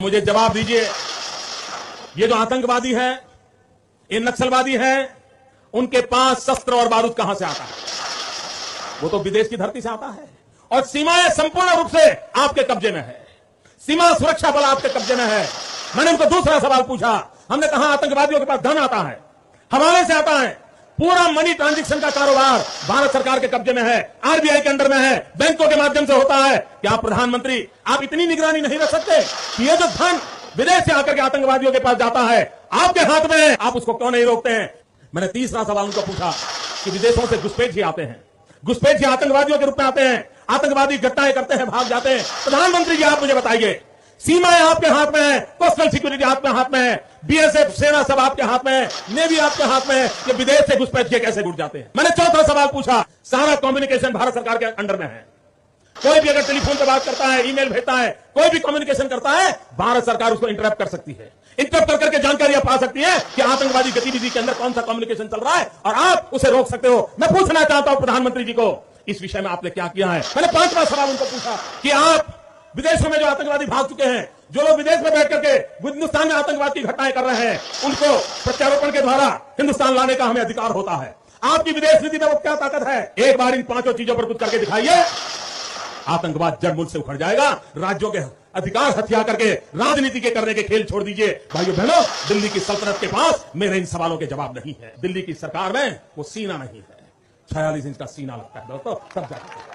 मुझे जवाब दीजिए, ये जो आतंकवादी है, ये नक्सलवादी है, उनके पास शस्त्र और बारूद कहां से आता है? वो तो विदेश की धरती से आता है और सीमाएं संपूर्ण रूप से आपके कब्जे में है। सीमा सुरक्षा बल आपके कब्जे में है। मैंने उनको दूसरा सवाल पूछा, हमने कहा आतंकवादियों के पास धन आता है, हवाले से आता है, पूरा मनी ट्रांजैक्शन का कारोबार भारत सरकार के कब्जे में है, आरबीआई के अंडर में है, बैंकों के माध्यम से होता है। क्या प्रधानमंत्री आप इतनी निगरानी नहीं रख सकते कि ये जो धन विदेश से आकर के आतंकवादियों के पास जाता है आपके हाथ में है, आप उसको क्यों नहीं रोकते हैं? मैंने तीसरा सवाल उनको पूछा कि विदेशों से घुसपैठ ही आते हैं, घुसपैठ ही आतंकवादियों के रूप में आते हैं, आतंकवादी घटनाएं करते हैं, भाग जाते हैं। प्रधानमंत्री जी आप मुझे बताइए, सीमाएं आपके हाथ में है, कोस्टल सिक्योरिटी आपके हाथ में है, बीएसएफ सेना सब आपके हाथ में है, नेवी आपके हाथ में है, ये विदेश से घुसपैठ के कैसे घुस जाते हैं? मैंने चौथा सवाल पूछा, सारा कम्युनिकेशन भारत सरकार के अंडर में है, कोई भी अगर टेलीफोन पर बात करता है, ईमेल भेजता है, कोई भी कम्युनिकेशन करता है, भारत सरकार उसको इंटरप्ट कर सकती है, इंटरप्ट कर करके जानकारियां पा सकती है कि आतंकवादी गतिविधि के अंदर कौन सा कम्युनिकेशन चल रहा है और आप उसे रोक सकते हो। मैं पूछना चाहता हूं प्रधानमंत्री जी को, इस विषय में आपने क्या किया है? मैंने पांचवा सवाल उनको पूछा कि आप विदेशों में जो आतंकवादी भाग चुके हैं, जो लोग विदेश में बैठ करके हिंदुस्तान में आतंकवाद की घटनाएं कर रहे हैं, उनको प्रत्यारोपण के द्वारा हिंदुस्तान लाने का हमें अधिकार होता है। आपकी विदेश नीति में वो क्या ताकत है? एक बार इन पांचों चीजों पर कुछ करके दिखाइए, आतंकवाद जड़ मूल से उखड़ जाएगा। राज्यों के अधिकार हथिया करके राजनीति के करने के खेल छोड़ दीजिए। भाइयों बहनों, दिल्ली की सल्तनत के पास मेरे इन सवालों के जवाब नहीं है। दिल्ली की सरकार में वो सीना नहीं है, 46 इंच का सीना लगता है दोस्तों, सब जाते हैं।